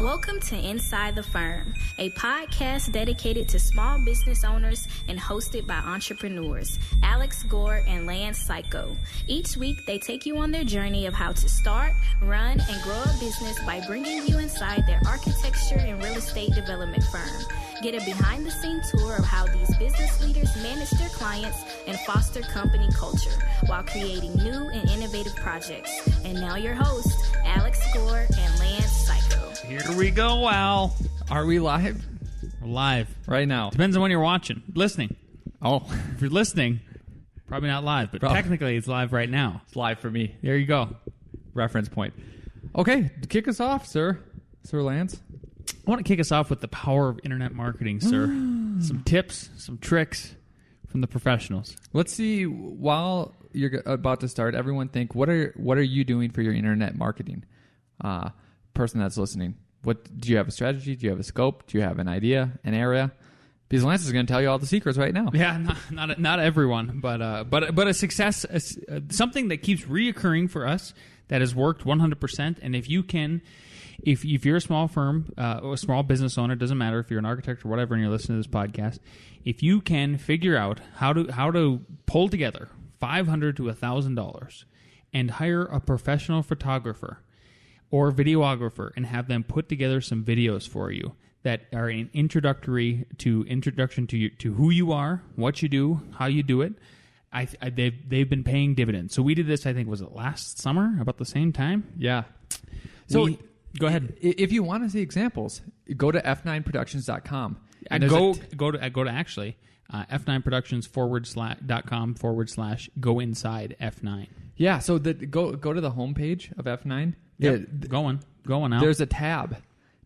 Welcome to Inside the Firm, a podcast dedicated to small business owners and hosted by entrepreneurs, Alex Gore and Lance Cayko. Each week, they take you on their journey of how to start, run, and grow a business by bringing you inside their architecture and real estate development firm. Get a behind-the-scenes tour of how these business leaders manage their clients and foster company culture while creating new and innovative projects. And now your hosts, Alex Gore and Lance Cayko. Here we go, Al. Are we live? We're live. Right now. Depends on when you're watching. Listening. Oh. If you're listening, probably not live, but technically it's live right now. It's live for me. There you go. Reference point. Okay, kick us off, Sir Lance. I want to kick us off with the power of internet marketing, sir. Some tips, some tricks from the professionals. Let's see, while you're about to start, everyone think, what are you doing for your internet marketing? Person that's listening. Do you have a strategy? Do you have a scope? Do you have an idea, an area? Because Lance is going to tell you all the secrets right now. Yeah, not everyone, but a success, something that keeps reoccurring for us that has worked 100%. And if you can, if you're a small firm, or a small business owner, doesn't matter if you're an architect or whatever, and you're listening to this podcast, if you can figure out how to pull together $500 to $1,000 and hire a professional photographer or videographer and have them put together some videos for you that are an introduction to who you are, what you do, how you do it, they've been paying dividends. So we did this, I think, was it last summer, about the same time? Yeah. So go ahead. If you want to see examples, go to f9productions.com. Go to actually f9productions.com/go inside F9. Yeah, so go to the homepage of F9. Yep. Going out. There's a tab.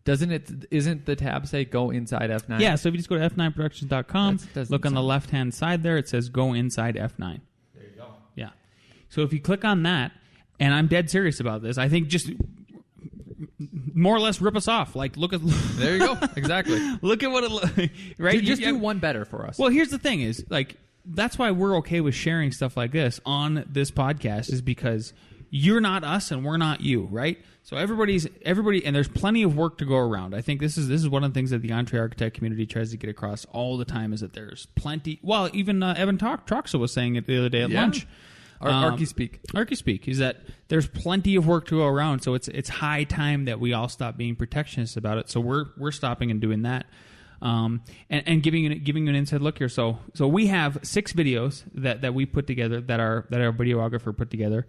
Isn't the tab say go inside F9? Yeah, so if you just go to f9productions.com, look on the left-hand side there, it says go inside F9. There you go. Yeah. So if you click on that, and I'm dead serious about this, I think just more or less rip us off. Like, look at... There you go. Exactly. Look at what it looks like. Right? Just do one better for us. Well, here's the thing is, like, that's why we're okay with sharing stuff like this on this podcast, is because you're not us and we're not you, right? So everybody, and there's plenty of work to go around. I think this is one of the things that the Entre Architect community tries to get across all the time, is that there's plenty. Well, even Evan Troxa was saying it the other day at lunch. Archie-speak is that there's plenty of work to go around. So it's high time that we all stop being protectionists about it. So we're stopping and doing that. And giving you an inside look here. So we have 6 videos that we put together that our videographer put together.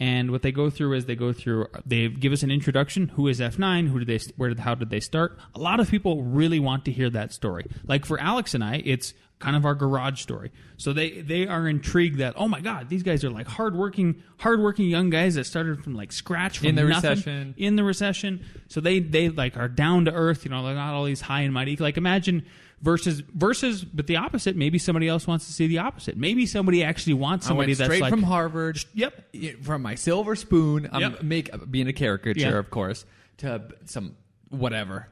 And what they go through is they give us an introduction. Who is F9? How did they start? A lot of people really want to hear that story. Like for Alex and I, it's kind of our garage story. So they are intrigued that, oh my God, these guys are like hardworking young guys that started from like scratch from nothing in the recession. So they like are down to earth, they're not all these high and mighty. Like imagine versus, but the opposite. Maybe somebody else wants to see the opposite. Maybe somebody actually wants somebody that's straight like from Harvard. Yep, from my silver spoon. Yep. Being a caricature, of course, to some whatever.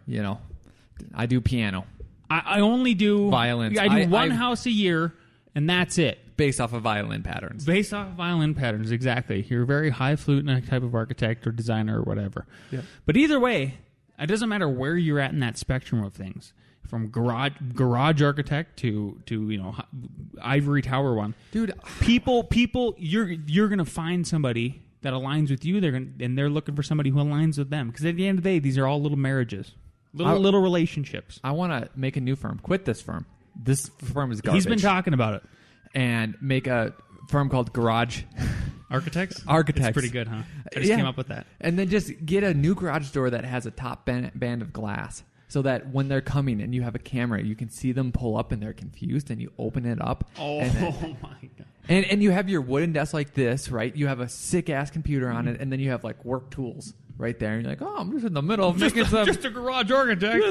I do piano. I only do violins. I do one house a year, and that's it. Based off of violin patterns. Exactly. You're a very high flute type of architect or designer or whatever. Yeah. But either way, it doesn't matter where you're at in that spectrum of things. From garage architect to ivory tower one. Dude, people, you're gonna find somebody that aligns with you. They're looking for somebody who aligns with them. Because at the end of the day, these are all little marriages. Little relationships. I want to make a new firm. Quit this firm. This firm is garbage. He's been talking about it. And make a firm called Garage Architects. It's pretty good, huh? I just came up with that. And then just get a new garage door that has a top band of glass, so that when they're coming and you have a camera, you can see them pull up and they're confused, and you open it up. Oh, my God. And you have your wooden desk like this, right? You have a sick-ass computer on it, and then you have like work tools right there. And you're like, I'm just in the middle of making some... Just a garage architect.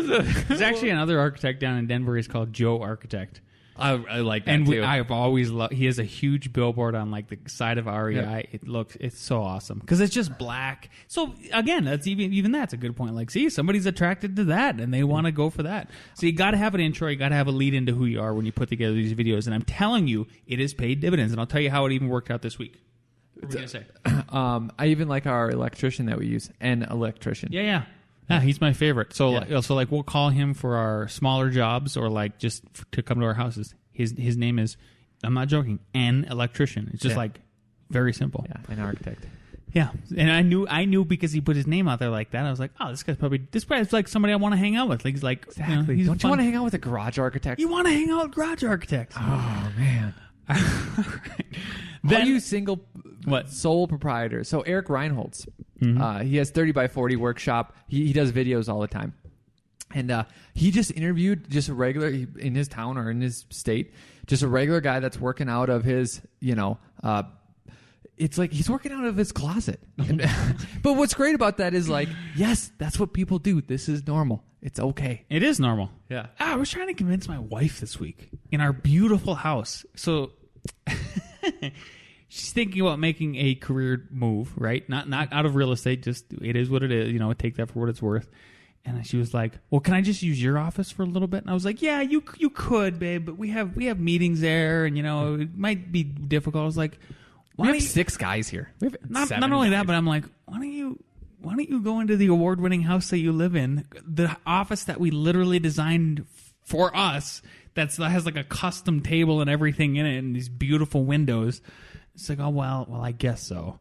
There's actually another architect down in Denver. He's called Joe Architect. I like that too. I've always loved... He has a huge billboard on like the side of REI. Yeah. It's so awesome because it's just black. So again, that's even that's a good point. Like, see, somebody's attracted to that and they want to go for that. So you got to have an intro. You got to have a lead into who you are when you put together these videos. And I'm telling you, it has paid dividends. And I'll tell you how it even worked out this week. What were you gonna say? I even like our electrician that we use, an electrician. Yeah. Yeah, he's my favorite. So, like we'll call him for our smaller jobs or like just to come to our houses. His name is, I'm not joking, an electrician. It's just like very simple. Yeah, an architect. Yeah, and I knew because he put his name out there like that. I was like, oh, this guy's like somebody I want to hang out with. Like, he's like, exactly. He's Don't you want to hang out with a garage architect? You want to hang out with garage architects? Oh man. Then are you single? Sole proprietor? So Eric Reinholz, he has 30 by 40 workshop. He does videos all the time, and he just interviewed just a regular in his town or in his state, just a regular guy that's working out of his, it's like he's working out of his closet. But what's great about that is like, yes, that's what people do. This is normal. It's okay. It is normal. Yeah. I was trying to convince my wife this week in our beautiful house. So she's thinking about making a career move, right? Not out of real estate. Just it is what it is. Take that for what it's worth. And she was like, "Well, can I just use your office for a little bit?" And I was like, "Yeah, you could, babe, but we have meetings there, and it might be difficult." I was like, we have 6 guys here. We have not only that, but I'm like, why don't you go into the award-winning house that you live in, the office that we literally designed for us, that has like a custom table and everything in it, and these beautiful windows. It's like, oh well, I guess so.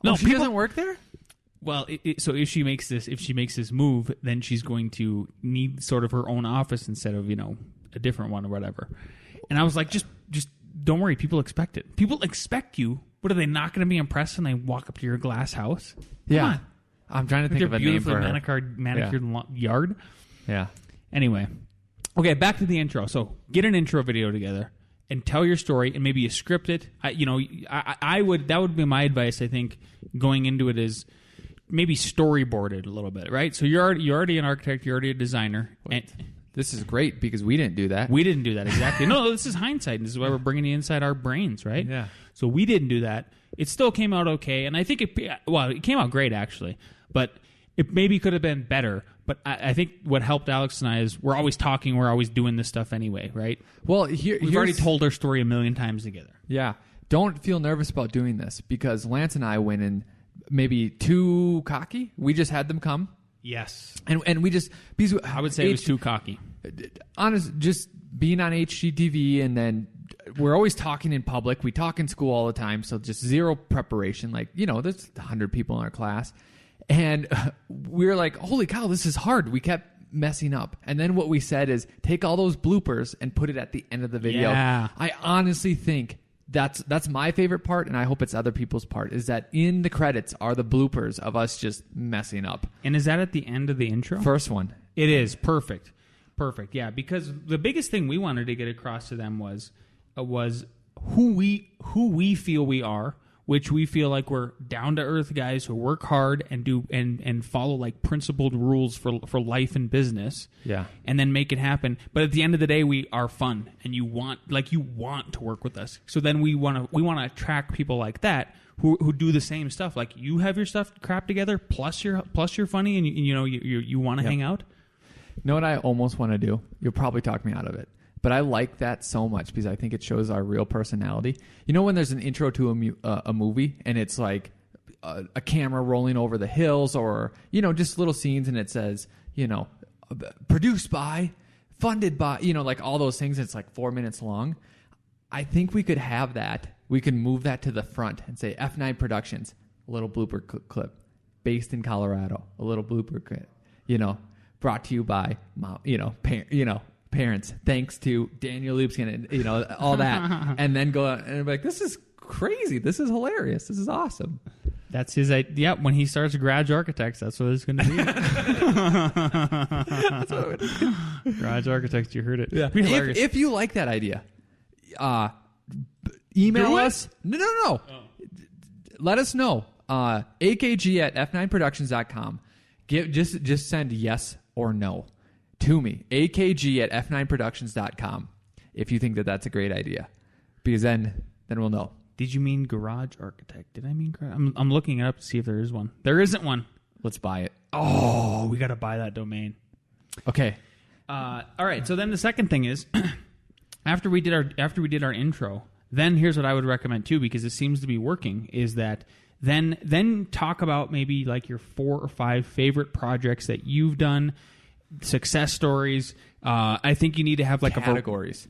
No, she doesn't work there. Well, so if she makes this move, then she's going to need sort of her own office instead of a different one or whatever. And I was like, just don't worry. People expect it. People expect you. What are they not going to be impressed when they walk up to your glass house? Come on. I'm trying to think of a name for her. Manicured yard. Yeah. Anyway, okay, back to the intro. So get an intro video together and tell your story, and maybe you script it. I would. That would be my advice. I think going into it is maybe storyboard it a little bit, right? So you're already an architect. You're already a designer. And this is great because we didn't do that. We didn't do that, exactly. No, this is hindsight. This is why we're bringing you inside our brains, right? Yeah. So we didn't do that. It still came out okay, and I think it came out great, actually. But it maybe could have been better. But I think what helped Alex and I is we're always talking, we're always doing this stuff anyway, right? Well, we've already told our story a million times together. Yeah. Don't feel nervous about doing this because Lance and I went in maybe too cocky. We just had them come. Yes. And we just... I would say it was too cocky. Honest, just being on HGTV, and then we're always talking in public. We talk in school all the time, so just zero preparation. Like, there's 100 people in our class. And we were like, holy cow, this is hard. We kept messing up. And then what we said is take all those bloopers and put it at the end of the video. Yeah. I honestly think that's my favorite part, and I hope it's other people's part, is that in the credits are the bloopers of us just messing up. And is that at the end of the intro? First one. It is. Perfect. Yeah, because the biggest thing we wanted to get across to them was who we feel we are, which we feel like we're down-to-earth guys who work hard and do and follow like principled rules for life and business. Yeah. And then make it happen. But at the end of the day, we are fun, and you want to work with us. So then we want to attract people like that who do the same stuff. Like you have your stuff crap together, plus you're funny, and you want to hang out. You know what I almost want to do? You'll probably talk me out of it. But I like that so much because I think it shows our real personality. You know when there's an intro to a movie and it's like a camera rolling over the hills or, just little scenes and it says, produced by, funded by, like all those things. It's like 4 minutes long. I think we could have that. We could move that to the front and say F9 Productions, a little blooper clip, based in Colorado, a little blooper clip, brought to you by, parents, thanks to Daniel Lubskin and all that, and then go out and be like, this is crazy, this is hilarious, this is awesome. That's his idea. When he starts Garage Architects, that's what it's going to be. That's what it would. Garage Architects, you heard it. Yeah. If you like that idea, email us. No. Oh. Let us know. AKG@f9productions.com. Just send yes or no to me. AKG@f9productions.com if you think that's a great idea, because then we'll know. Did you mean Garage Architect? Did I mean garage? I'm looking it up to see if there is one. There isn't one. Let's buy it. Oh, we got to buy that domain. Okay. All right. So then the second thing is, after we did our intro, then here's what I would recommend too, because it seems to be working, is that Then talk about maybe like your 4 or 5 favorite projects that you've done, success stories. I think you need to have like categories.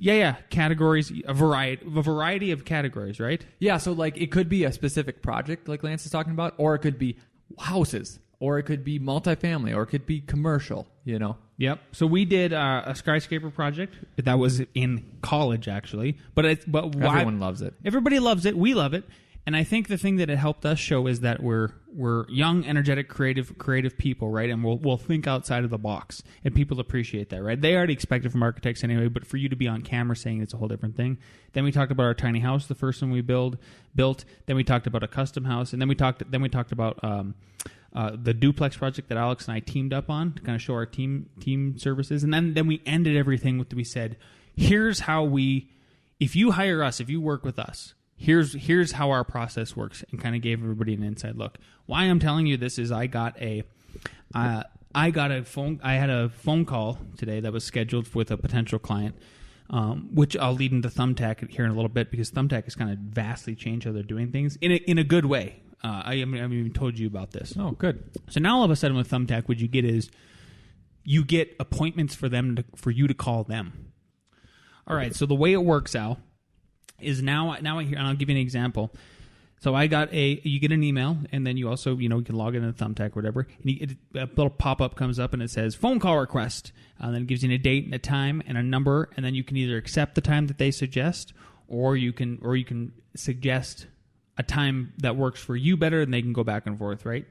Categories, a variety of categories, right? Yeah, so like it could be a specific project like Lance is talking about, or it could be houses, or it could be multifamily, or it could be commercial, you know? Yep. So we did a skyscraper project that was in college, actually. But everyone loves it. Everybody loves it. We love it. And I think the thing that it helped us show is that we're young, energetic, creative people, right? And we'll think outside of the box, and people appreciate that, right? They already expect it from architects anyway, but for you to be on camera saying it's a whole different thing. Then we talked about our tiny house, the first one we built. Then we talked about a custom house, and then we talked about the duplex project that Alex and I teamed up on to kind of show our team services, and then we ended everything with we said, here's how if you hire us, if you work with us. Here's how our process works, and kind of gave everybody an inside look. Why I'm telling you this is I had a phone call today that was scheduled with a potential client, which I'll lead into Thumbtack here in a little bit, because Thumbtack has kind of vastly changed how they're doing things in a good way. I even told you about this. Oh, good. So now all of a sudden with Thumbtack, what you get is you get appointments for for you to call them. All right. So the way it works, Al, is now I hear, and I'll give you an example. So you get an email, and then you also, you can log into Thumbtack or whatever, and a little pop-up comes up, and it says phone call request, and then it gives you a date and a time and a number, and then you can either accept the time that they suggest, or you can suggest a time that works for you better, and they can go back and forth, right?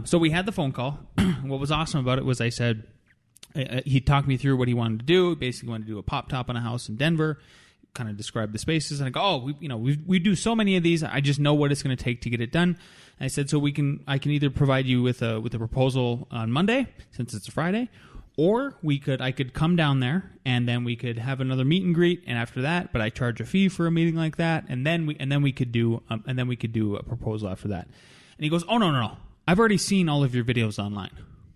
So we had the phone call. What was awesome about it was I said, he talked me through what he wanted to do. Basically wanted to do a pop-top on a house in Denver, kind of describe the spaces, and I go, we do so many of these. I just know what it's going to take to get it done. And I said, so I can either provide you with a proposal on Monday, since it's a Friday, or I could come down there, and then we could have another meet and greet, and after that, but I charge a fee for a meeting like that, and then we could do a proposal after that. And he goes, oh no, I've already seen all of your videos online.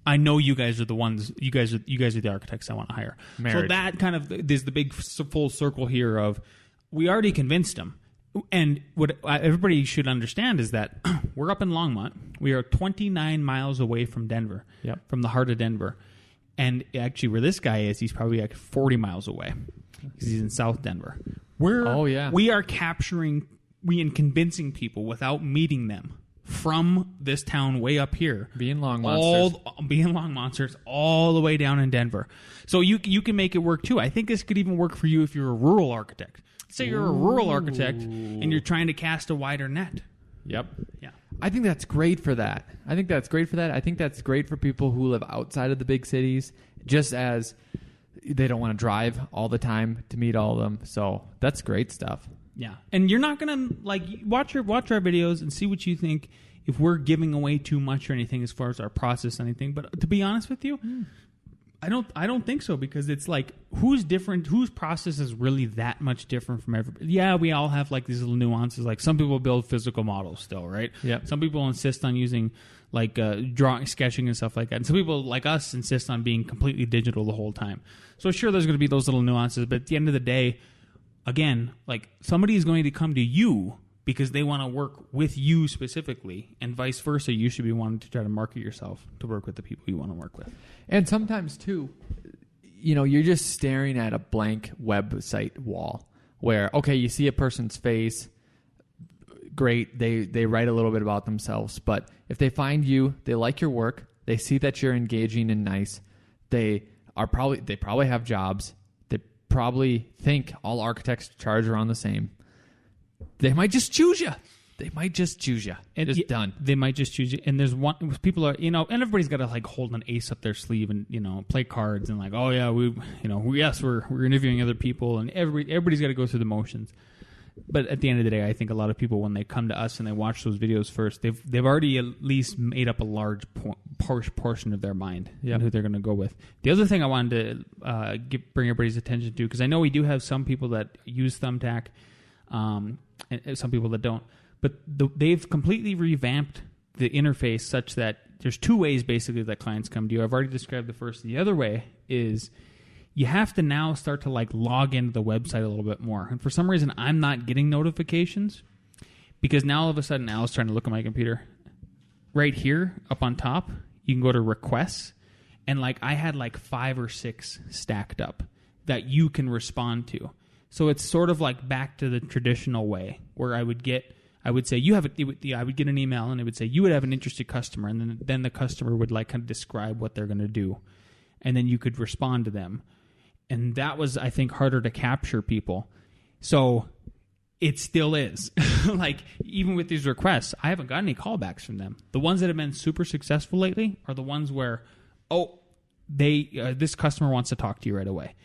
I know you guys are the ones. You guys are the architects I want to hire. Marriage. So that kind of is the big full circle here of we already convinced them. And what everybody should understand is that we're up in Longmont. We are 29 miles away from Denver. Yep. From the heart of Denver. And actually, where this guy is, he's probably like 40 miles away because he's in South Denver. We are capturing and convincing people without meeting them from this town way up here, being long monsters all the way down in Denver. So you can make it work too. I think this could even work for you if you're a rural architect. Say you're a rural architect and you're trying to cast a wider net. Yep. Yeah. I think that's great for that. I think that's great for people who live outside of the big cities, just as they don't want to drive all the time to meet all of them. So that's great stuff. Yeah. And you're not going to watch our videos and see what you think if we're giving away too much or anything as far as our process, anything. But to be honest with you, I don't think so, because it's like whose process is really that much different from everybody. Yeah, we all have like these little nuances. Like some people build physical models still, right? Yeah. Some people insist on using like drawing, sketching, and stuff like that. And some people like us insist on being completely digital the whole time. So sure, there's going to be those little nuances, but at the end of the day, again, like somebody is going to come to you because they want to work with you specifically, and vice versa. You should be wanting to try to market yourself to work with the people you want to work with. And sometimes too, you're just staring at a blank website wall where, okay, you see a person's face, great, they write a little bit about themselves, but if they find you, they like your work, they see that you're engaging and nice, they probably have jobs, probably think all architects charge around the same. They might just choose you. And just done. They might just choose you. And there's people are, and everybody's got to like hold an ace up their sleeve and, play cards and like, oh yeah, we're interviewing other people, and everybody's got to go through the motions. But at the end of the day, I think a lot of people, when they come to us and they watch those videos first, they've already at least made up a large portion of their mind and who they're going to go with. The other thing I wanted to bring everybody's attention to, because I know we do have some people that use Thumbtack, and some people that don't, but they've completely revamped the interface such that there's two ways basically that clients come to you. I've already described the first. The other way is you have to now start to like log into the website a little bit more. And for some reason, I'm not getting notifications. because now all of a sudden Al's trying to look at my computer. Right here, up on top, you can go to requests, and like I had like 5 or 6 stacked up that you can respond to. So it's sort of like back to the traditional way where I would say I would get an email and it would say you would have an interested customer, and then the customer would like kind of describe what they're going to do, and then you could respond to them, and that was, I think, harder to capture people. So it still is. Like, even with these requests, I haven't got any callbacks from them. The ones that have been super successful lately are the ones where, this customer wants to talk to you right away.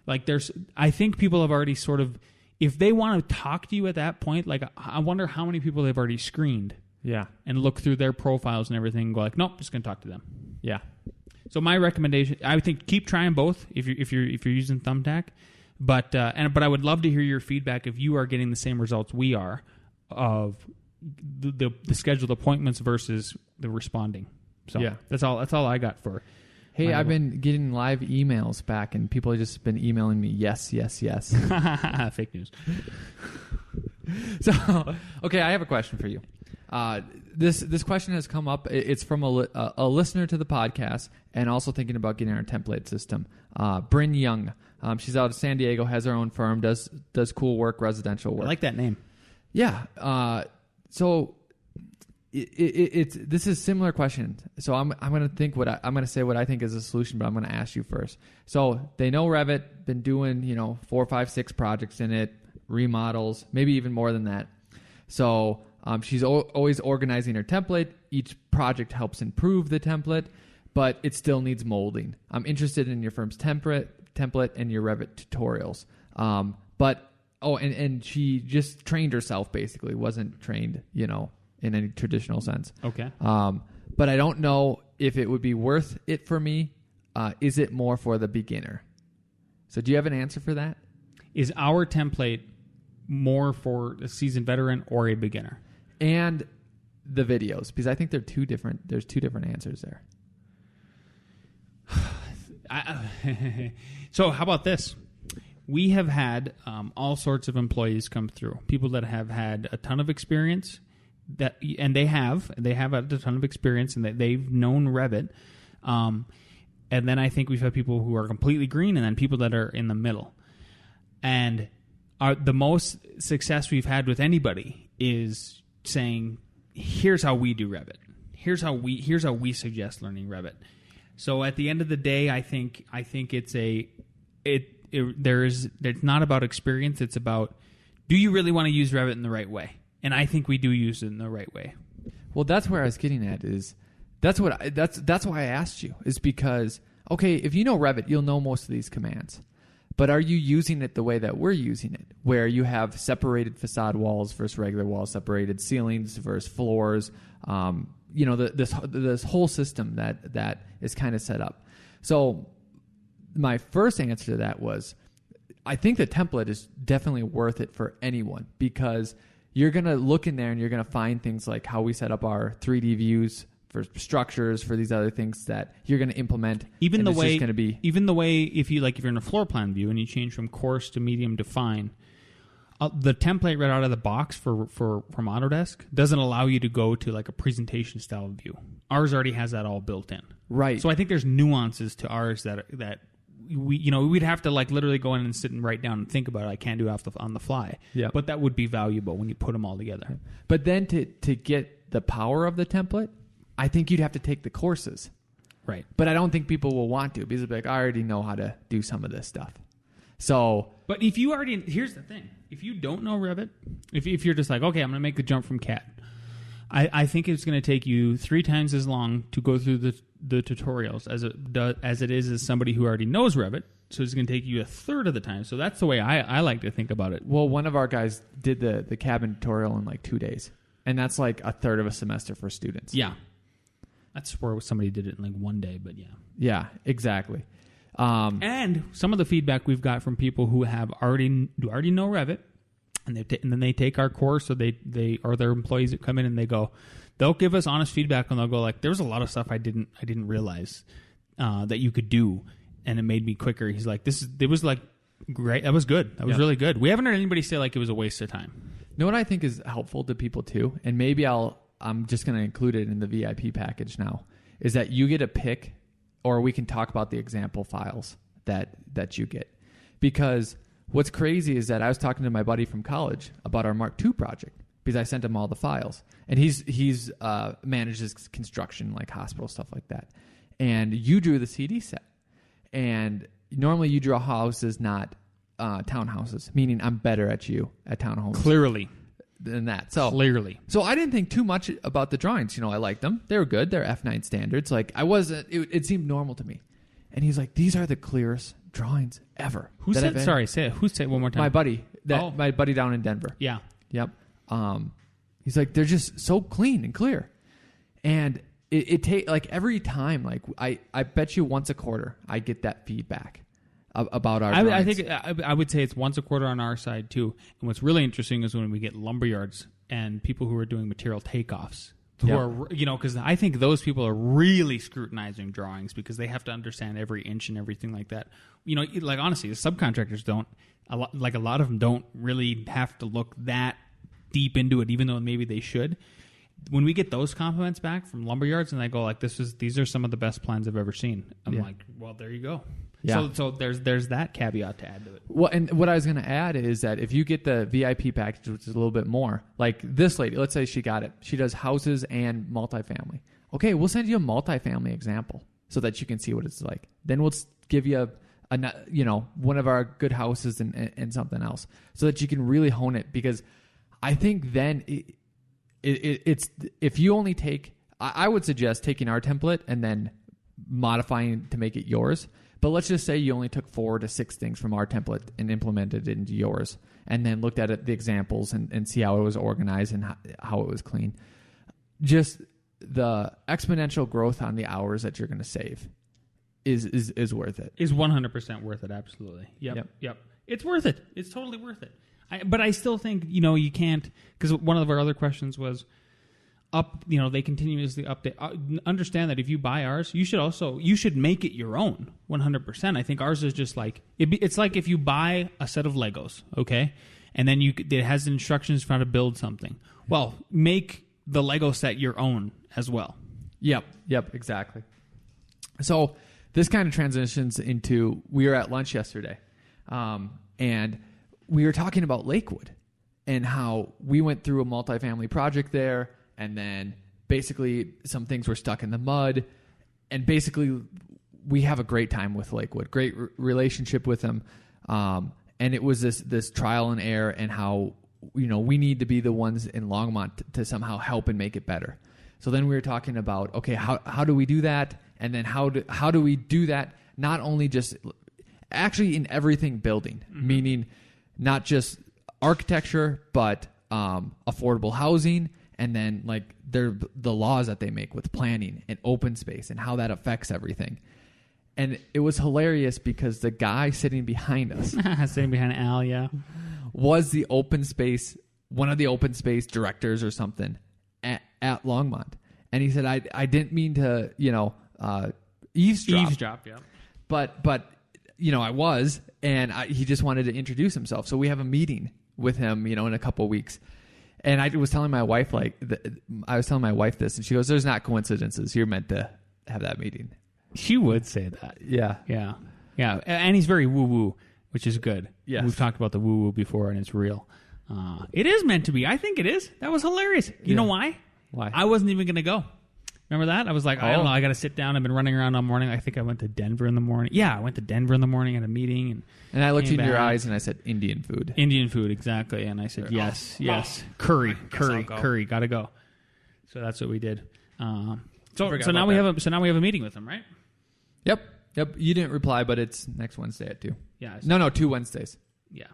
Like, I think people have already sort of, if they want to talk to you at that point, like, I wonder how many people they've already screened. Yeah. And look through their profiles and everything and go like, nope, just going to talk to them. Yeah. So my recommendation, I would think, keep trying both if you're using Thumbtack. But I would love to hear your feedback if you are getting the same results we are of the scheduled appointments versus the responding. So yeah, that's all I got for. Hey, I've been getting live emails back, and people have just been emailing me yes. Fake news. So, okay, I have a question for you. This question has come up. It's from a listener to the podcast, and also thinking about getting our template system. Bryn Young. She's out of San Diego, has her own firm, does cool work, residential work. I like that name. Yeah. So this is a similar question. So I'm going to think I'm going to say what I think is a solution, but I'm going to ask you first. So they know Revit, been doing 4, 5, 6 projects in it, remodels, maybe even more than that. So she's always organizing her template. Each project helps improve the template, but it still needs molding. I'm interested in your firm's template and your Revit tutorials. And she just trained herself, basically. Wasn't trained, in any traditional sense. Okay. But I don't know if it would be worth it for me. Is it more for the beginner? So do you have an answer for that? Is our template more for a seasoned veteran or a beginner? And the videos, because I think there's two different answers there. So how about this? We have had all sorts of employees come through. People that have had a ton of experience, and they have had a ton of experience, and they've known Revit. And then I think we've had people who are completely green, and then people that are in the middle. And the most success we've had with anybody is saying, "Here's how we do Revit. Here's how we suggest learning Revit." So at the end of the day, I think it's not about experience. It's about, do you really want to use Revit in the right way? And I think we do use it in the right way. Well, that's where I was getting at. That's why I asked you, is because, okay, if you know Revit, you'll know most of these commands. But are you using it the way that we're using it, where you have separated facade walls versus regular walls, separated ceilings versus floors, this whole system that is kind of set up. So my first answer to that was, I think the template is definitely worth it for anyone, because you're going to look in there and you're going to find things like how we set up our 3D views for structures, for these other things that you're going to implement. Even the way if you're in a floor plan view and you change from coarse to medium to fine, the template right out of the box from Autodesk doesn't allow you to go to like a presentation style view. Ours already has that all built in. Right. So I think there's nuances to ours that we'd have to like literally go in and sit and write down and think about it. I can't do it on the fly. Yeah. But that would be valuable when you put them all together. But then to get the power of the template, I think you'd have to take the courses. Right. But I don't think people will want to, because they'll be like, I already know how to do some of this stuff. So, but if you already, here's the thing: if you don't know Revit, if you're just like, okay, I'm going to make the jump from CAD, I think it's going to take you 3 times as long to go through the tutorials as it is as somebody who already knows Revit. So it's going to take you a third of the time. So that's the way I like to think about it. Well, one of our guys did the cabin tutorial in like 2 days, and that's like a third of a semester for students. Yeah, that's where somebody did it in like 1 day. But yeah. Yeah, exactly. And some of the feedback we've got from people who already know Revit, and then they take our course, so they or their employees that come in and they'll give us honest feedback, and they'll go like, "There's a lot of stuff I didn't realize that you could do, and it made me quicker." He's like, it was like great. That was good. That was really good. We haven't heard anybody say like it was a waste of time. know what I think is helpful to people too, and maybe I'm just going to include it in the VIP package now, is that you get a pick, or we can talk about the example files that you get. Because what's crazy is that I was talking to my buddy from college about our Mark II project, because I sent him all the files, and he's manages construction, like hospital stuff like that. And you drew the CD set, and normally you draw houses, not townhouses, meaning I'm better at you at townhomes. Clearly. Than that. So clearly. So I didn't think too much about the drawings. I liked them. They were good. They're F9 standards. Like I wasn't, it seemed normal to me. And he's like, these are the clearest drawings ever. Who said, sorry, say it. Who said it one more time? My buddy. My buddy down in Denver. Yeah. Yep. He's like, they're just so clean and clear. And it take like every time, like I bet you once a quarter I get that feedback about our drawings. I think I would say it's once a quarter on our side too. And what's really interesting is when we get lumberyards and people who are doing material takeoffs, who are, because I think those people are really scrutinizing drawings because they have to understand every inch and everything like that. Like honestly, the subcontractors don't. A lot of them don't really have to look that deep into it, even though maybe they should. When we get those compliments back from lumberyards and they go like, these are some of the best plans I've ever seen. I'm like, well, there you go. Yeah. So there's that caveat to add to it. Well, and what I was going to add is that if you get the VIP package, which is a little bit more, like this lady, let's say she got it. She does houses and multifamily. Okay, we'll send you a multifamily example so that you can see what it's like. Then we'll give you one of our good houses and something else so that you can really hone it. Because I think then it's if you only take, I would suggest taking our template and then modifying to make it yours. But let's just say you only took 4 to 6 things from our template and implemented it into yours, and then looked at the examples and see how it was organized and how it was clean. Just the exponential growth on the hours that you're going to save is worth it. Is 100% worth it. Absolutely. Yep. It's worth it. It's totally worth it. But I still think you can't, because one of our other questions was they continuously update. Understand that if you buy ours, you should make it your own 100%. I think ours is just like it's like if you buy a set of Legos, okay, and then it has instructions for how to build something. Well, make the Lego set your own as well. Yep, exactly. So this kind of transitions into, we were at lunch yesterday, and we were talking about Lakewood and how we went through a multifamily project there. And then basically some things were stuck in the mud. And basically we have a great time with Lakewood, great relationship with them. And it was this trial and error and how, we need to be the ones in Longmont to somehow help and make it better. So then we were talking about, okay, how do we do that? And then how do we do that? Not only just actually in everything building, meaning not just architecture, but affordable housing. And then like the laws that they make with planning and open space and how that affects everything. And it was hilarious because the guy sitting behind us, sitting behind Al, was one of the open space directors or something at Longmont. And he said, I didn't mean to, eavesdrop. Yeah. But I was, and he just wanted to introduce himself. So we have a meeting with him, in a couple of weeks. And I was telling my wife this, and she goes, "There's not coincidences. You're meant to have that meeting." She would say that. Yeah. And he's very woo-woo, which is good. Yes. We've talked about the woo-woo before, and it's real. It is meant to be. I think it is. That was hilarious. You know why? Why? I wasn't even going to go. Remember that? I was like, I don't know. I got to sit down. I've been running around all morning. I think I went to Denver in the morning. Yeah, I went to Denver in the morning at a meeting. And I looked into your eyes and I said, Indian food. Indian food, exactly. And I said, yes. Curry. Got to go. So that's what we did. So now we have a meeting with them, right? Yep. You didn't reply, but it's next Wednesday at 2. Yeah. No, 2 Wednesdays. Yeah,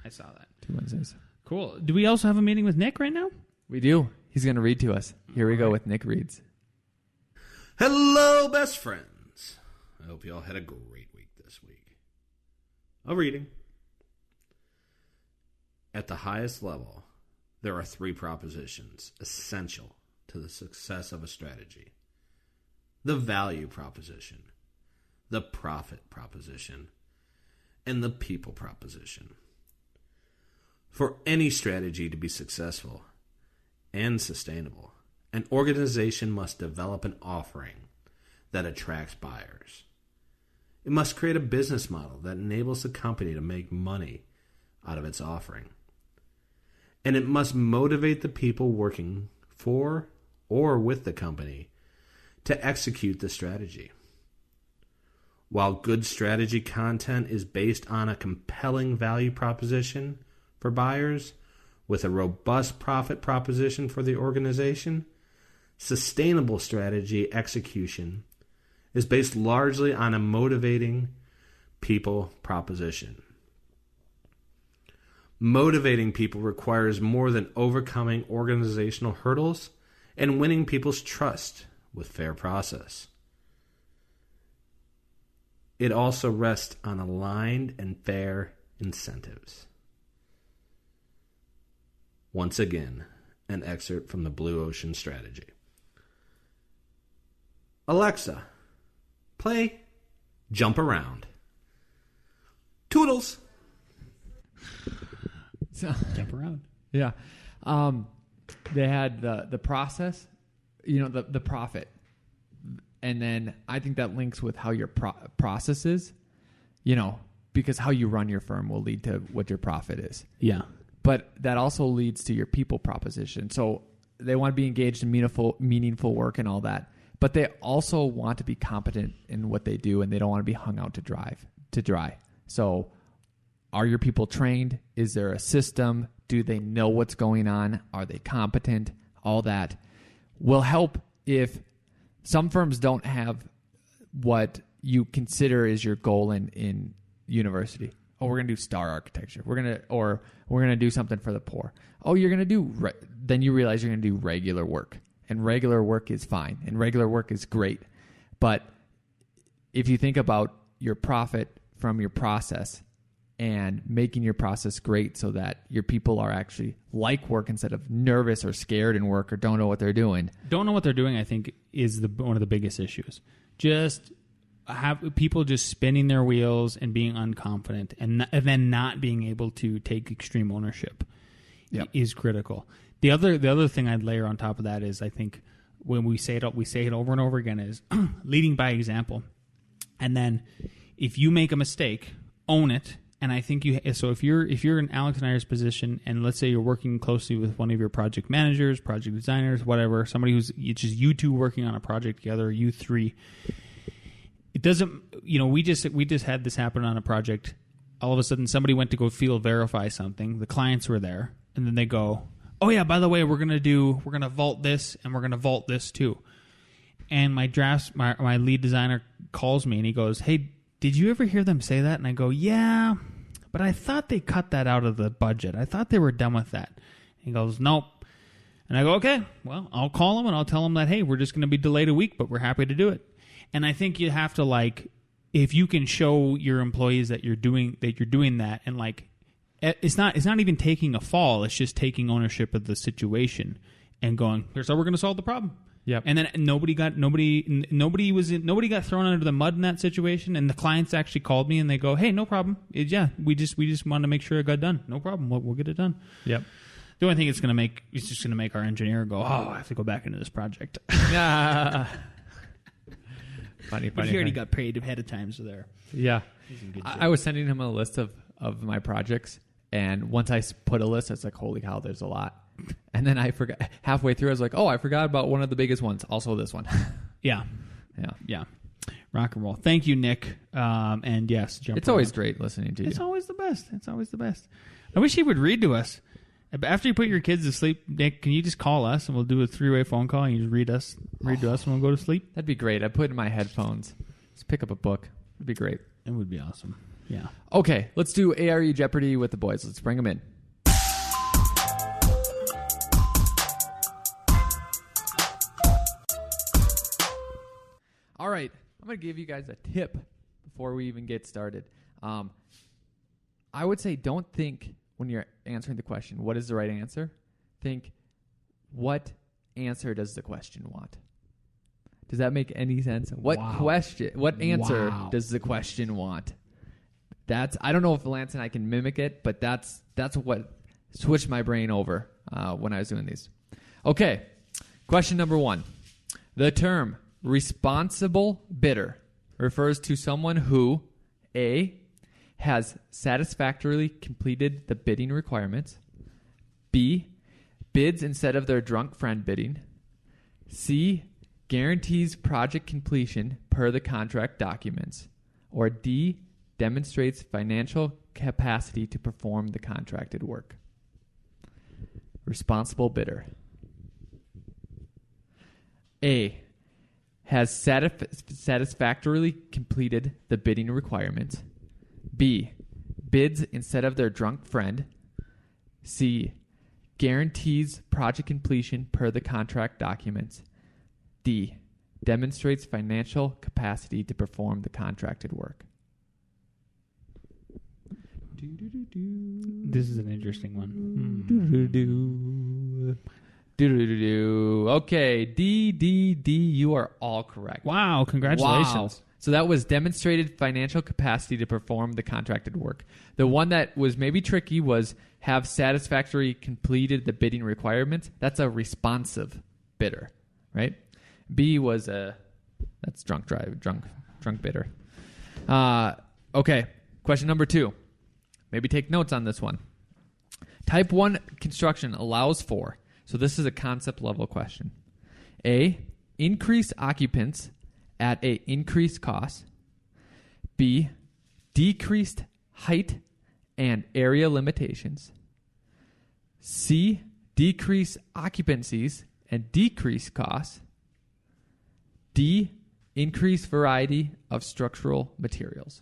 I saw that. 2 Wednesdays. Cool. Do we also have a meeting with Nick right now? We do. He's going to read to us. Here we go with Nick Reads. Hello, best friends. I hope you all had a great week this week. A reading. At the highest level, there are 3 propositions essential to the success of a strategy. The value proposition, the profit proposition, and the people proposition. For any strategy to be successful and sustainable, an organization must develop an offering that attracts buyers. It must create a business model that enables the company to make money out of its offering. And it must motivate the people working for or with the company to execute the strategy. While good strategy content is based on a compelling value proposition for buyers with a robust profit proposition for the organization, sustainable strategy execution is based largely on a motivating people proposition. Motivating people requires more than overcoming organizational hurdles and winning people's trust with fair process. It also rests on aligned and fair incentives. Once again, an excerpt from the Blue Ocean Strategy. Alexa, play Jump Around. Toodles! Jump around. Yeah. They had the process, the profit. And then I think that links with how your process is, because how you run your firm will lead to what your profit is. Yeah. But that also leads to your people proposition. So they want to be engaged in meaningful work and all that. But they also want to be competent in what they do, and they don't want to be hung out to dry. So are your people trained? Is there a system? Do they know what's going on? Are they competent? All that will help if some firms don't have what you consider is your goal in university. Oh, we're going to do star architecture. We're going to do something for the poor. Oh, you're going to do then you realize you're going to do regular work. And regular work is fine. And regular work is great. But if you think about your profit from your process and making your process great so that your people are actually like work instead of nervous or scared in work or don't know what they're doing. Don't know what they're doing, I think, is one of the biggest issues. Just have people just spinning their wheels and being unconfident and then not being able to take extreme ownership is critical. The other thing I'd layer on top of that is I think when we say it over and over again is leading by example. And then if you make a mistake, own it. And I think if you're in Alex and I's position, and let's say you're working closely with one of your project managers, project designers, whatever, somebody it's just you two working on a project together, or you three. It doesn't, we just had this happen on a project. All of a sudden, somebody went to go field verify something. The clients were there, and then they go, "Oh yeah, by the way, we're gonna vault this, and we're gonna vault this too." And my lead designer calls me, and he goes, "Hey, did you ever hear them say that?" And I go, "Yeah, but I thought they cut that out of the budget. I thought they were done with that." And he goes, "Nope." And I go, "Okay, well, I'll call them and I'll tell them that, hey, we're just going to be delayed a week, but we're happy to do it." And I think you have to if you can show your employees that you're doing that, and it's not even taking a fall. It's just taking ownership of the situation and going, "Here's how we're going to solve the problem." Yep. And then nobody got thrown under the mud in that situation. And the clients actually called me and they go, "Hey, no problem. We just wanted to make sure it got done. No problem. We'll get it done." Yep. The only thing it's just going to make our engineer go, "Oh, I have to go back into this project." Funny. But he already got paid ahead of time, so there. Yeah. I was sending him a list of my projects, and once I put a list, I was like, "Holy cow, there's a lot." And then I forgot halfway through. I was like, "Oh, I forgot about one of the biggest ones. Also, this one." Yeah. Rock and roll. Thank you, Nick. And yes, jump. It's always great listening to you. It's always the best. I wish he would read to us after you put your kids to sleep. Nick, can you just call us and we'll do a 3-way phone call and you just read to us and we'll go to sleep? That'd be great. I put in my headphones. Just pick up a book. It'd be great. It would be awesome. Yeah. Okay, let's do A.R.E. Jeopardy with the boys. Let's bring them in. All right, I'm going to give you guys a tip before we even get started. I would say don't think when you're answering the question, what is the right answer? Think, what answer does the question want? Does that make any sense? What answer does the question want? I don't know if Lance and I can mimic it, but that's what switched my brain over when I was doing these. Okay, question number 1. The term responsible bidder refers to someone who, A, has satisfactorily completed the bidding requirements, B, bids instead of their drunk friend bidding, C, guarantees project completion per the contract documents, or D, demonstrates financial capacity to perform the contracted work. Responsible bidder. A, has satisfactorily completed the bidding requirements. B, bids instead of their drunk friend. C, guarantees project completion per the contract documents. D, demonstrates financial capacity to perform the contracted work. This is an interesting one. Okay, D, you are all correct. Wow, congratulations. Wow. So that was demonstrated financial capacity to perform the contracted work. The one that was maybe tricky was have satisfactorily completed the bidding requirements. That's a responsive bidder, right? B was that's drunk bidder. Okay, question number 2. Maybe take notes on this one. Type 1 construction allows for, so this is a concept level question. A, increase occupants at a increased cost. B, decreased height and area limitations. C, decrease occupancies and decrease costs. D, increase variety of structural materials.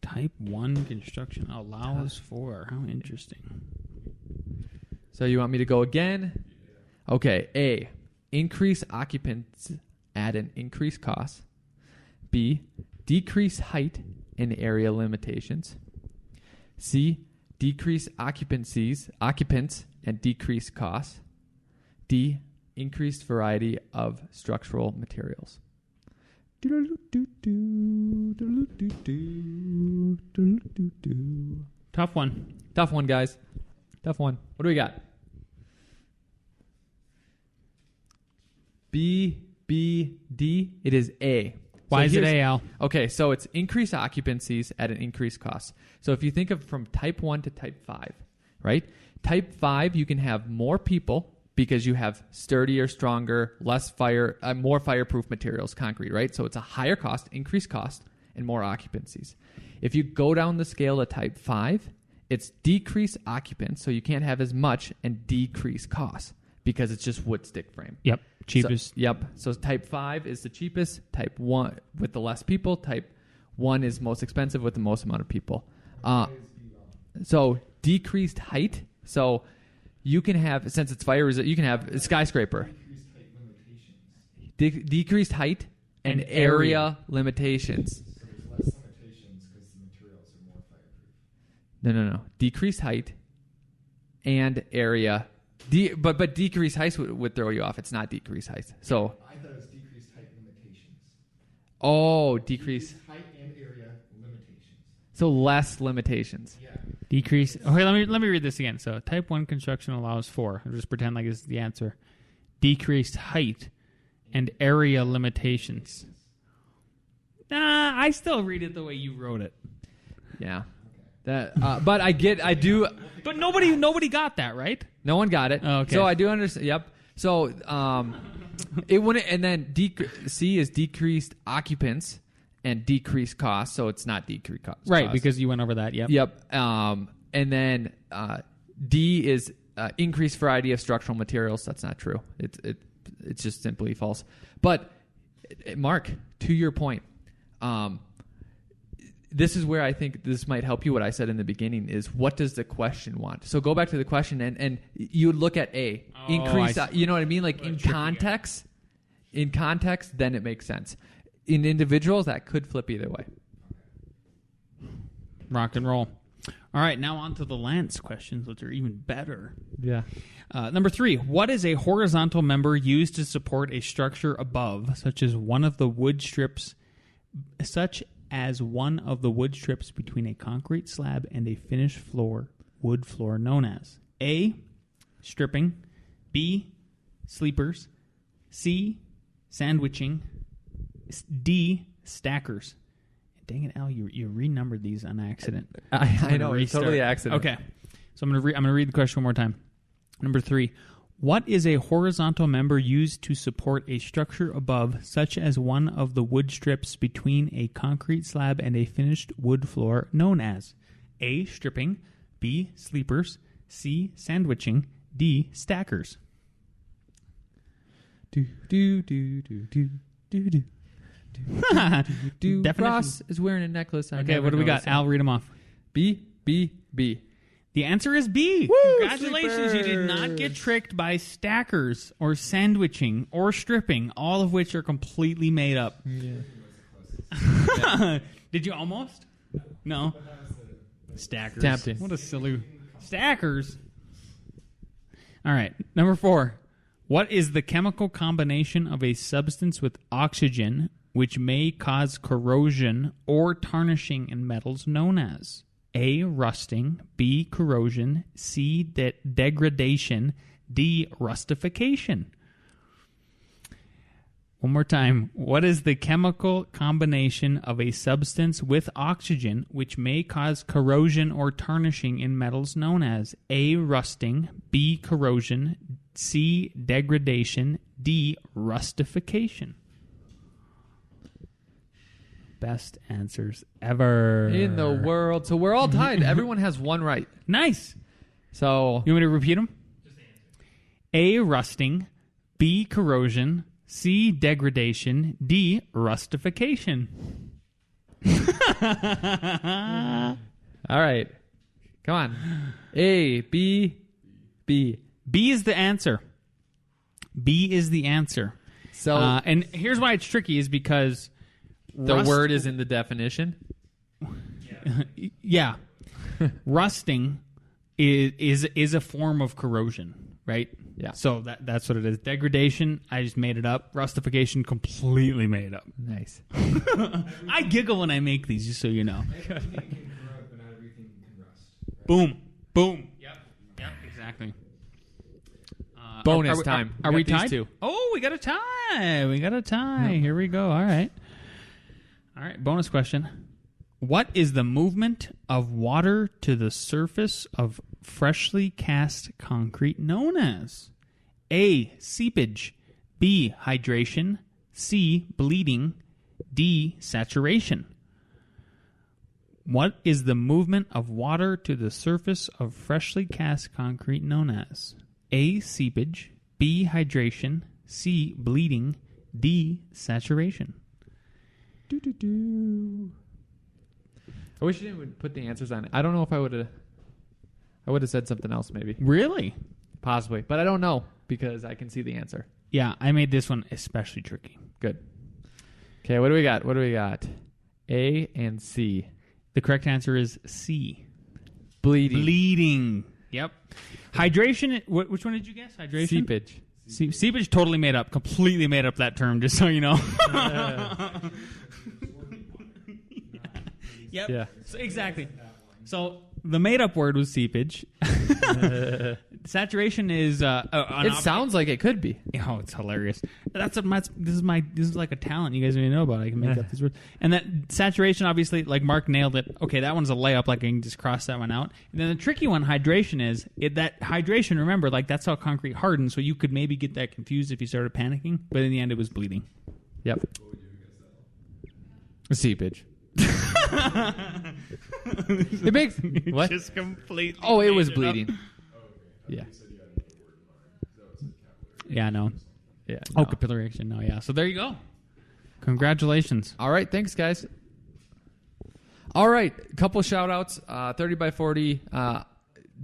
Type 1 construction allows for. How interesting. So you want me to go again? Okay. A, increase occupants at an increased cost. B, decrease height and area limitations. C, decrease occupants and decrease costs. D, increased variety of structural materials. Tough one. Tough one, guys. Tough one. What do we got? B, D. It is A. Why is it A, Al? Okay, so it's increased occupancies at an increased cost. So if you think of from type 1 to type 5, right? Type 5, you can have more people because you have sturdier, stronger, more fireproof materials, concrete, right? So it's a higher cost, increased cost, and more occupancies. If you go down the scale to type 5, it's decreased occupants, so you can't have as much, and decreased costs because it's just wood stick frame. Yep, cheapest. So type 5 is the cheapest, type 1 with the less people, type 1 is most expensive with the most amount of people. So decreased height, so you can have, since it's fire resistant, you can have a skyscraper. Decreased height and area limitations. So there's less limitations because the materials are more fireproof. No. Decreased height and area. But decreased height would throw you off. It's not decreased height. So I thought it was decreased height limitations. Oh, decreased height and area limitations. So less limitations. Yeah. Decrease. Okay, let me read this again. So type 1 construction allows for. I'll just pretend like this is the answer. Decreased height and area limitations. I still read it the way you wrote it. Yeah. That. But I do. But nobody got that, right? No one got it. Oh, okay. So I do understand. Yep. So it wouldn't. And then C is decreased occupants and decreased costs. So it's not decreased costs. Right, because you went over that. Yep. Yep. And then D is increased variety of structural materials. That's not true. It's just simply false. But Mark, to your point, this is where I think this might help you. What I said in the beginning is, what does the question want? So go back to the question, and you would look at A. Increase, you know what I mean? Like in context, then it makes sense. In individuals, that could flip either way. Rock and roll. All right, now on to the Lance questions, which are even better. Yeah. Number 3, what is a horizontal member used to support a structure above, such as one of the wood strips between a concrete slab and a finished floor wood floor known as? A, stripping, B, sleepers, C, sandwiching, D, stackers. Dang it, Al, you renumbered these on accident. I know, it's totally accident. Okay, so I'm gonna read the question one more time. Number 3. What is a horizontal member used to support a structure above, such as one of the wood strips between a concrete slab and a finished wood floor, known as? A, stripping, B, sleepers, C, sandwiching, D, stackers. Ross is wearing a necklace. Okay, what do we got? Al, read them off. B, B, B. The answer is B. Woo, Congratulations, sleepers. you did not get tricked by stackers or sandwiching or stripping, all of which are completely made up. Yeah. Did you almost? No. Stackers. Tempting. What a silly... Stackers. All right, number 4. What is the chemical combination of a substance with oxygen which may cause corrosion or tarnishing in metals known as? A, rusting, B, corrosion, C, degradation, D, rustification. One more time. What is the chemical combination of a substance with oxygen which may cause corrosion or tarnishing in metals known as? A, rusting, B, corrosion, C, degradation, D, rustification. Best answers ever In the world. So we're all tied. Everyone has one right. Nice. So You want me to repeat them? A, rusting, B, corrosion, C, degradation, D, rustification. all right. Come on. A, B, B. B is the answer. B is the answer. So and here's why it's tricky is because the word is in the definition. Yeah. Rusting is a form of corrosion, right? Yeah. So that's what it is. Degradation, I just made it up. Rustification, completely made up. Nice. I giggle when I make these, just so you know. Everything can corrode, but not everything can rust. Right? Boom. Boom. Yep, exactly. Bonus time. Are we got these tied? two. Oh, we got a tie. Here we go. All right. Bonus question. What is the movement of water to the surface of freshly cast concrete known as? A, seepage, B, hydration, C, bleeding, D, saturation. What is the movement of water to the surface of freshly cast concrete known as? A, seepage, B, hydration, C, bleeding, D, saturation. I wish you didn't put the answers on it. I don't know if I would have said something else maybe. Really? Possibly. But I don't know because I can see the answer. Yeah, I made this one especially tricky. Good. Okay, what do we got? A and C. The correct answer is C. Bleeding. Yep. Hydration, which one did you guess? Hydration? Seepage. Seepage totally made up. Completely made up that term, just so you know. Yep. Yeah. So, exactly. So the made-up word was seepage. Saturation is It sounds like it could be. Oh, it's hilarious. This is like a talent you guys don't even know about. I can make up these words. And that saturation, obviously, like Mark nailed it. Okay, that one's a layup. Like I can just cross that one out. And then the tricky one, hydration, is that hydration. Remember, like that's how concrete hardens. So you could maybe get that confused if you started panicking. But in the end, it was bleeding. Yep. Seepage. It makes what? Just completely. Oh, it was made bleeding. Oh, okay. Yeah. You said you had another word in mind. That was a capillary. Yeah, no. Yeah. Oh, no. capillary. No, yeah. So there you go. Congratulations. All right, thanks, guys. All right, a couple shout outs. 30 by 40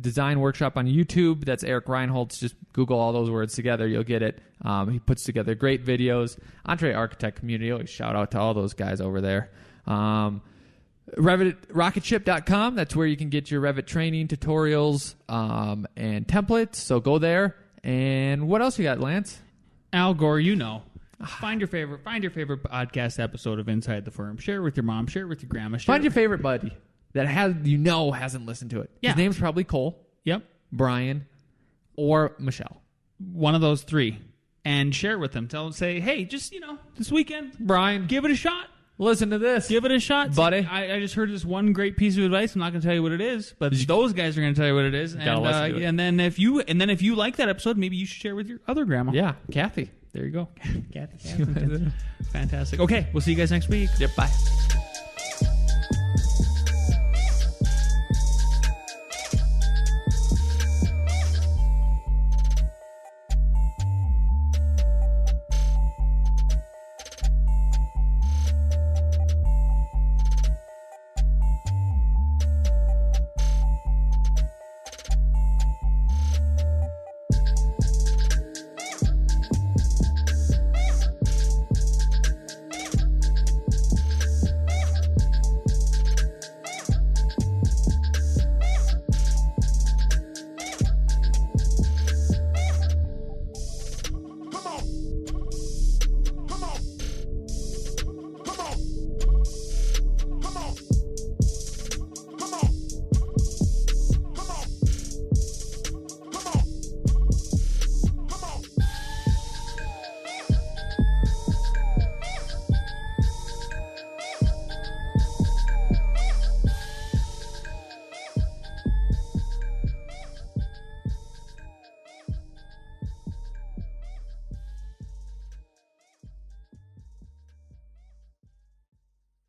design workshop on YouTube. That's Eric Reinholtz. Just Google all those words together. You'll get it. He puts together great videos. Entree Architect Community. Always shout out to all those guys over there. Rocketship.com. That's where you can get your Revit training tutorials and templates. So go there. And what else you got, Lance? Al Gore, you know. Find your favorite podcast episode of Inside the Firm. Share it with your mom. Share it with your grandma. Find your favorite buddy. that hasn't listened to it. Yeah. His name's probably Cole, Yep. Brian, or Michelle. One of those three. And share it with them. Tell them, say, hey, just, this weekend, Brian, give it a shot. listen to this. Give it a shot. Buddy. I just heard this one great piece of advice. I'm not going to tell you what it is, but those guys are going to tell you what it is. Gotta listen to it. And then if you like that episode, maybe you should share it with your other grandma. Yeah, Kathy. There you go. Kathy. Fantastic. Okay, we'll see you guys next week. Yep, bye.